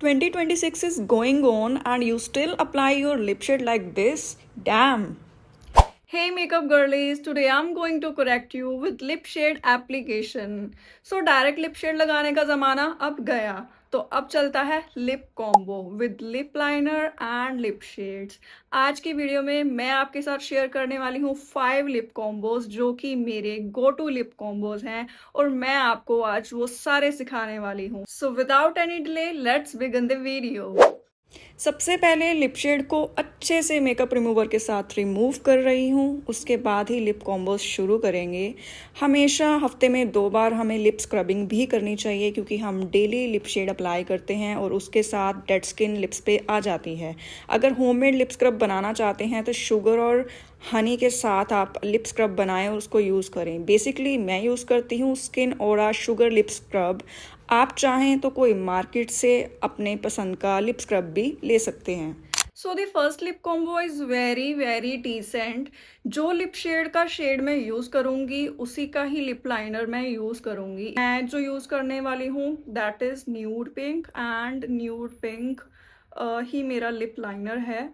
2026 is going on and you still apply your lip shade like this? Damn. Hey makeup girlies, today I'm going to correct you with lip shade application. So direct lip shade लगाने का ज़माना अब गया, तो अब चलता है lip combo with lip liner and lip shades. आज की वीडियो में मैं आपके साथ शेयर करने वाली हूँ 5 लिप कॉम्बोज जो कि मेरे गो टू लिप कॉम्बोज हैं और मैं आपको आज वो सारे सिखाने वाली हूँ। So without any delay let's begin the video. सबसे पहले लिप शेड को अच्छे से मेकअप रिमूवर के साथ रिमूव कर रही हूँ, उसके बाद ही लिप कॉम्बोज शुरू करेंगे। हमेशा हफ्ते में 2 बार हमें लिप स्क्रबिंग भी करनी चाहिए क्योंकि हम डेली लिप शेड अप्लाई करते हैं और उसके साथ डेड स्किन लिप्स पे आ जाती है। अगर होममेड लिप स्क्रब बनाना चाहते हैं तो शुगर और हनी के साथ आप लिप स्क्रब बनाएं और उसको यूज़ करें। बेसिकली मैं यूज़ करती हूँ स्किन ओरा शुगर लिप स्क्रब। आप चाहें तो कोई मार्केट से अपने पसंद का लिप स्क्रब भी ले सकते हैं। So the first lip combo is very decent. जो लिप शेड का शेड मैं यूज़ करूँगी उसी का ही लिप लाइनर मैं यूज़ करूँगी। मैं जो यूज़ करने वाली हूँ that is nude pink and nude pink ही मेरा लिप लाइनर है।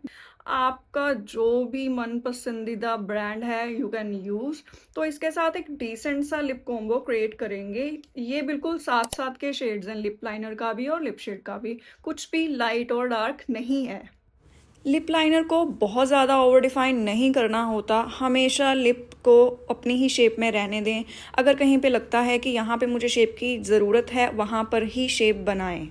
आपका जो भी मन पसंदीदा ब्रांड है यू कैन यूज़। तो इसके साथ एक डिसेंट सा लिप कॉम्बो क्रिएट करेंगे। ये बिल्कुल साथ साथ के शेड्स हैं, लिप लाइनर का भी और लिप शेड का भी, कुछ भी लाइट और डार्क नहीं है। लिप लाइनर को बहुत ज़्यादा ओवर डिफाइन नहीं करना होता, हमेशा लिप को अपनी ही शेप में रहने दें। अगर कहीं पे लगता है कि यहाँ पे मुझे शेप की ज़रूरत है वहाँ पर ही शेप बनाएं।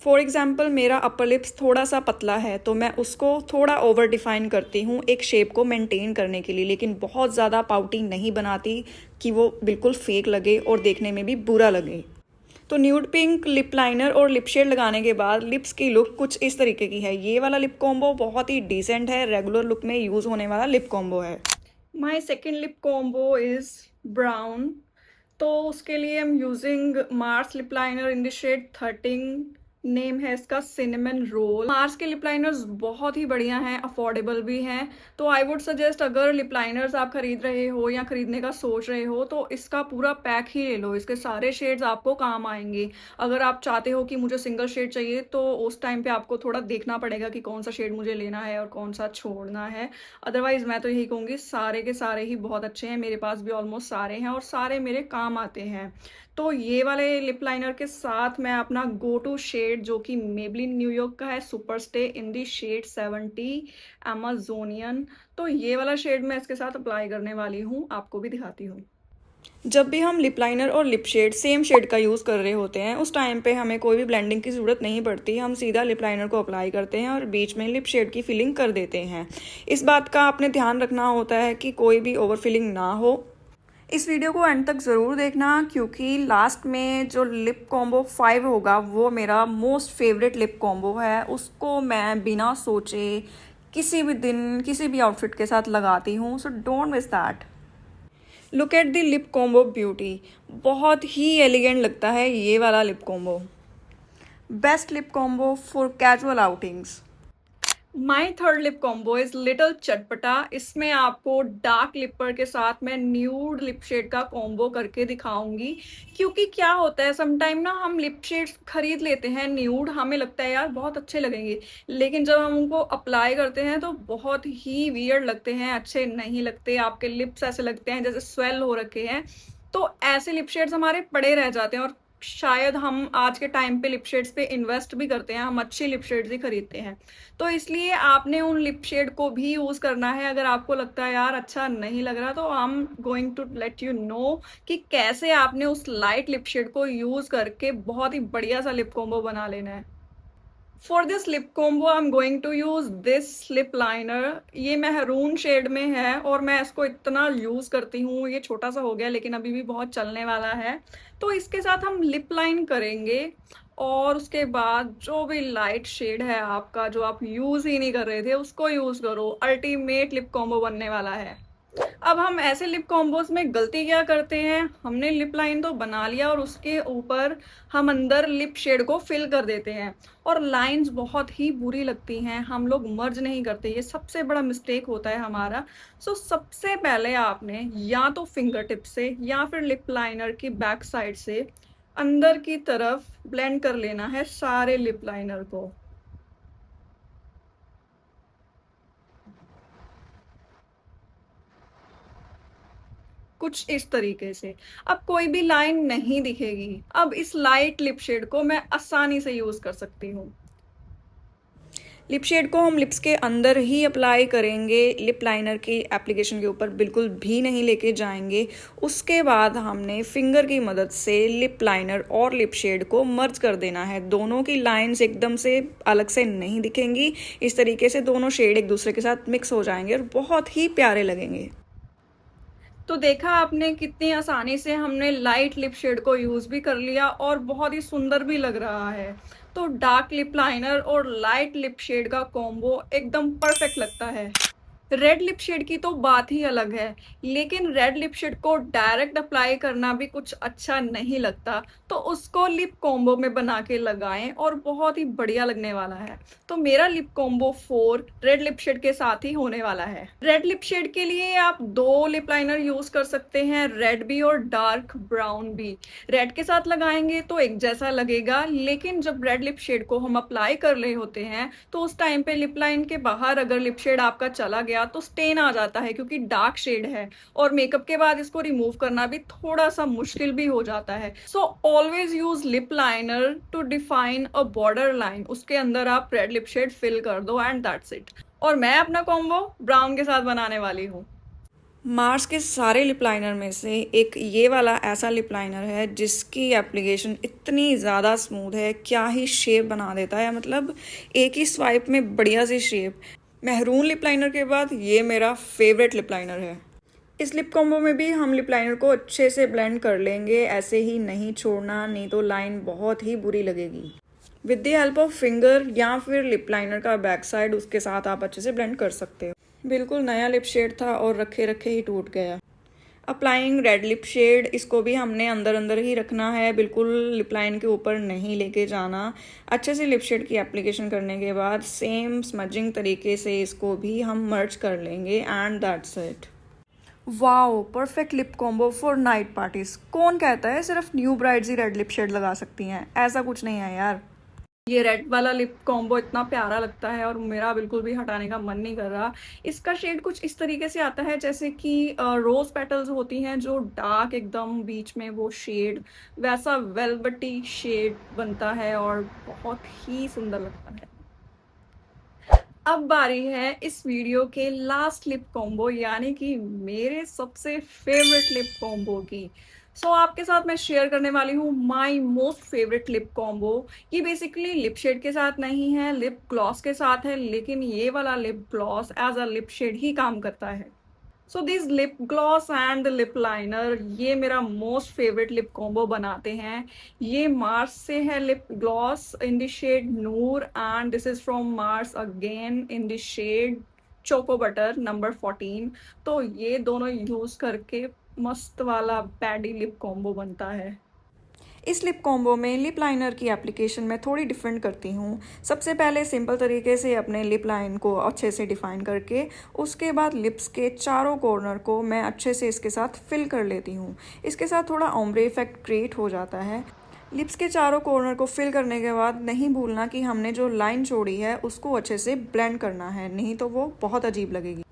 फॉर एग्ज़ाम्पल मेरा अपर लिप्स थोड़ा सा पतला है तो मैं उसको थोड़ा ओवर डिफाइन करती हूँ एक शेप को मेंटेन करने के लिए, लेकिन बहुत ज़्यादा पाउटी नहीं बनाती कि वो बिल्कुल फेक लगे और देखने में भी बुरा लगे। तो न्यूड पिंक लिप लाइनर और लिप शेड लगाने के बाद लिप्स की लुक कुछ इस तरीके की है। ये वाला लिप कॉम्बो बहुत ही डिसेंट है, रेगुलर लुक में यूज़ होने वाला लिप कॉम्बो है। My second lip combo is brown. तो उसके लिए I am using Mars lip liner in the shade 13। Name है इसका सिनेमन रोल। मार्स के लिप लाइनर्स बहुत ही बढ़िया हैं, अफोर्डेबल भी हैं। तो आई वुड सजेस्ट अगर लिप लाइनर्स आप खरीद रहे हो या खरीदने का सोच रहे हो तो इसका पूरा पैक ही ले लो, इसके सारे शेड्स आपको काम आएंगे। अगर आप चाहते हो कि मुझे सिंगल शेड चाहिए तो उस टाइम पे आपको थोड़ा देखना पड़ेगा कि कौन सा शेड मुझे लेना है और कौन सा छोड़ना है। अदरवाइज मैं तो यही कहूँगी सारे के सारे ही बहुत अच्छे हैं, मेरे पास भी ऑलमोस्ट सारे हैं और सारे मेरे काम आते हैं। तो ये वाले लिप लाइनर के साथ मैं अपना गो टू शेड जो कि मेबलिन न्यूयॉर्क का है super stay in the shade 70 Amazonian, तो ये वाला शेड मैं इसके साथ अप्लाई करने वाली हूँ, आपको भी दिखाती हूँ। जब भी हम लिप लाइनर और लिप शेड सेम शेड का यूज़ कर रहे होते हैं उस टाइम पे हमें कोई भी ब्लेंडिंग की ज़रूरत नहीं पड़ती, हम सीधा लिप लाइनर को अप्लाई करते हैं और बीच में लिप शेड की फिलिंग कर देते हैं। इस बात का आपने ध्यान रखना होता है कि कोई भी ओवर फिलिंग ना हो। इस वीडियो को एंड तक ज़रूर देखना क्योंकि लास्ट में जो लिप कॉम्बो 5 होगा वो मेरा मोस्ट फेवरेट लिप कॉम्बो है। उसको मैं बिना सोचे किसी भी दिन किसी भी आउटफिट के साथ लगाती हूँ, so don't miss that. Look at the lip combo beauty, बहुत ही एलिगेंट लगता है ये वाला lip combo. Best lip combo for casual outings. My third lip combo is little चटपटा। इसमें आपको डार्क लिपर के साथ मैं न्यूड लिप शेड का कॉम्बो करके दिखाऊंगी। क्योंकि क्या होता है समटाइम ना हम लिप शेड्स खरीद लेते हैं न्यूड, हमें लगता है यार बहुत अच्छे लगेंगे, लेकिन जब हम उनको अप्लाई करते हैं तो बहुत ही वियर्ड लगते हैं, अच्छे नहीं लगते। आपके लिप्स ऐसे लगते हैं जैसे स्वेल हो रखे हैं। तो ऐसे लिप शेड्स हमारे पड़े रह जाते हैं और शायद हम आज के टाइम पे लिप शेड्स पे इन्वेस्ट भी करते हैं, हम अच्छी लिप शेड्स ही खरीदते हैं। तो इसलिए आपने उन लिप शेड को भी यूज़ करना है। अगर आपको लगता है यार अच्छा नहीं लग रहा तो I am going to let you know कि कैसे आपने उस लाइट लिप शेड को यूज़ करके बहुत ही बढ़िया सा लिप कॉम्बो बना लेना है। For this lip combo I am going to use this lip liner. ये मेहरून शेड में है और मैं इसको इतना यूज करती हूँ, ये छोटा सा हो गया लेकिन अभी भी बहुत चलने वाला है। तो इसके साथ हम लिप लाइन करेंगे और उसके बाद जो भी लाइट शेड है आपका जो आप यूज ही नहीं कर रहे थे उसको यूज करो। अल्टीमेट लिप कॉम्बो बनने वाला है। अब हम ऐसे लिप कॉम्बोज में गलती क्या करते हैं, हमने लिप लाइन तो बना लिया और उसके ऊपर हम अंदर लिप शेड को फिल कर देते हैं और लाइंस बहुत ही बुरी लगती हैं, हम लोग मर्ज नहीं करते। ये सबसे बड़ा मिस्टेक होता है हमारा। सो सबसे पहले आपने या तो फिंगर टिप से या फिर लिप लाइनर की बैक साइड से अंदर की तरफ ब्लेंड कर लेना है सारे लिप लाइनर को। कुछ इस तरीके से। अब कोई भी लाइन नहीं दिखेगी। अब इस लाइट लिप शेड को मैं आसानी से यूज़ कर सकती हूँ। लिप शेड को हम लिप्स के अंदर ही अप्लाई करेंगे, लिप लाइनर की एप्लीकेशन के ऊपर बिल्कुल भी नहीं लेके जाएंगे। उसके बाद हमने फिंगर की मदद से लिप लाइनर और लिप शेड को मर्ज कर देना है। दोनों की लाइंस एकदम से अलग से नहीं दिखेंगी। इस तरीके से दोनों शेड एक दूसरे के साथ मिक्स हो जाएंगे और बहुत ही प्यारे लगेंगे। तो देखा आपने कितनी आसानी से हमने लाइट लिप शेड को यूज़ भी कर लिया और बहुत ही सुंदर भी लग रहा है। तो डार्क लिप लाइनर और लाइट लिप शेड का कॉम्बो एकदम परफेक्ट लगता है। रेड लिप शेड की तो बात ही अलग है, लेकिन रेड लिप शेड को डायरेक्ट अप्लाई करना भी कुछ अच्छा नहीं लगता, तो उसको लिप कॉम्बो में बना के लगाएं और बहुत ही बढ़िया लगने वाला है। तो मेरा lip combo 4 red lip shade के साथ ही होने वाला है। रेड लिप शेड के लिए आप 2 लिप लाइनर यूज कर सकते हैं, रेड भी और डार्क ब्राउन भी। रेड के साथ लगाएंगे तो एक जैसा लगेगा, लेकिन जब रेड लिप शेड को हम अप्लाई कर रहे होते हैं तो उस टाइम पे लिप लाइन के बाहर अगर लिप शेड आपका चला गया तो स्टेन आ जाता है, क्योंकि डार्क शेड है और मेकअप के बाद इसको रिमूव करना भी थोड़ा सा मुश्किल भी हो जाता है। So always use lip liner to define a border line. उसके अंदर आप रेड लिप शेड फिल कर दो एंड दैट्स इट। और मैं अपना कॉम्बो ब्राउन के साथ बनाने वाली हूँ। मार्स के सारे लिप लाइनर में से एक ये वाला ऐसा लिप लाइनर है जिसकी एप्लीकेशन इतनी ज़्यादा स्मूथ है, क्या ही शेप बना देता है। मतलब एक ही स्वाइप में बढ़िया सी शेप। मेहरून लिप लाइनर के बाद ये मेरा फेवरेट लिप लाइनर है। इस लिप कॉम्बो में भी हम लिप लाइनर को अच्छे से ब्लेंड कर लेंगे, ऐसे ही नहीं छोड़ना, नहीं तो लाइन बहुत ही बुरी लगेगी। With the help of finger या फिर लिप लाइनर का बैक साइड, उसके साथ आप अच्छे से ब्लेंड कर सकते हो। बिल्कुल नया लिप शेड था और रखे रखे ही टूट गया। अप्लाइंग रेड लिप शेड, इसको भी हमने अंदर अंदर ही रखना है, बिल्कुल लिप लाइन के ऊपर नहीं लेके जाना। अच्छे से लिप शेड की एप्लीकेशन करने के बाद सेम स्मजिंग तरीके से इसको भी हम मर्ज कर लेंगे and that's it. Wow, perfect lip combo for night parties. कौन कहता है सिर्फ न्यू ब्राइड्स ही रेड लिप शेड लगा सकती हैं? ऐसा कुछ नहीं है यार। ये रेड वाला लिप कॉम्बो इतना प्यारा लगता है और मेरा बिल्कुल भी हटाने का मन नहीं कर रहा। इसका शेड कुछ इस तरीके से आता है जैसे कि रोज पेटल्स होती हैं जो डार्क एकदम बीच में वो शेड, वैसा वेलवेटी शेड बनता है और बहुत ही सुंदर लगता है। अब बारी है इस वीडियो के लास्ट लिप कॉम्बो, यानी कि मेरे सबसे फेवरेट लिप कॉम्बो की। आपके साथ मैं शेयर करने वाली हूँ my most favourite lip combo. ये बेसिकली लिप शेड के साथ नहीं है, लिप ग्लॉस के साथ है, लेकिन ये वाला lip gloss as a lip shade ही काम करता है। This lip gloss and lip liner, ये मेरा मोस्ट फेवरेट लिप कॉम्बो बनाते हैं। ये मार्स से है lip gloss in the shade Noor and this is from Mars again in the shade choco butter number 14। तो ये दोनों यूज करके मस्त वाला पैडी लिप कॉम्बो बनता है। इस लिप कॉम्बो में लिप लाइनर की एप्लीकेशन मैं थोड़ी डिफरेंट करती हूँ। सबसे पहले सिंपल तरीके से अपने लिप लाइन को अच्छे से डिफाइन करके उसके बाद लिप्स के चारों कॉर्नर को मैं अच्छे से इसके साथ फिल कर लेती हूँ। इसके साथ थोड़ा ओम्ब्रे इफेक्ट क्रिएट हो जाता है। लिप्स के चारों कॉर्नर को फिल करने के बाद नहीं भूलना कि हमने जो लाइन छोड़ी है उसको अच्छे से ब्लेंड करना है, नहीं तो वो बहुत अजीब लगेगी।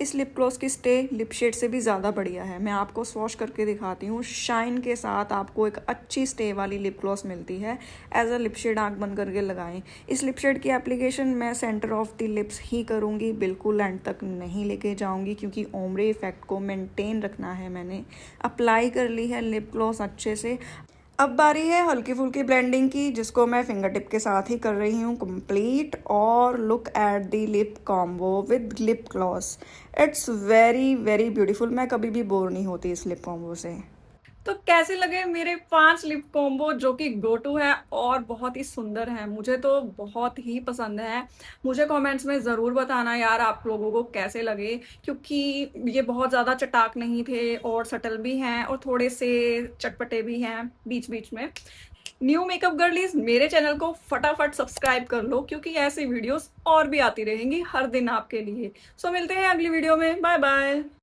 इस लिप ग्लॉस की स्टे लिप शेड से भी ज़्यादा बढ़िया है। मैं आपको स्वॉश करके दिखाती हूँ। शाइन के साथ आपको एक अच्छी स्टे वाली लिप ग्लॉस मिलती है। एज अ लिप शेड आँख बंद करके लगाएं। इस लिप शेड की एप्लीकेशन मैं सेंटर ऑफ द लिप्स ही करूँगी, बिल्कुल एंड तक नहीं लेके जाऊँगी, क्योंकि ओम्ब्रे इफेक्ट को मेंटेन रखना है। मैंने अप्लाई कर ली है लिप ग्लॉस अच्छे से। अब बारी है हल्की फुल्की ब्लेंडिंग की, जिसको मैं फिंगर टिप के साथ ही कर रही हूँ कंप्लीट। और look at the lip combo with lip gloss, it's very very beautiful. मैं कभी भी बोर नहीं होती इस लिप कॉम्बो से। तो कैसे लगे मेरे 5 लिप कॉम्बो जो कि गो टू है और बहुत ही सुंदर है? मुझे तो बहुत ही पसंद है। मुझे कमेंट्स में ज़रूर बताना यार आप लोगों को कैसे लगे, क्योंकि ये बहुत ज़्यादा चटाक नहीं थे और सटल भी हैं और थोड़े से चटपटे भी हैं बीच बीच में। न्यू मेकअप गर्लीज, मेरे चैनल को फटाफट सब्सक्राइब कर लो, क्योंकि ऐसी वीडियोस और भी आती रहेंगी हर दिन आपके लिए। मिलते हैं अगली वीडियो में। Bye bye.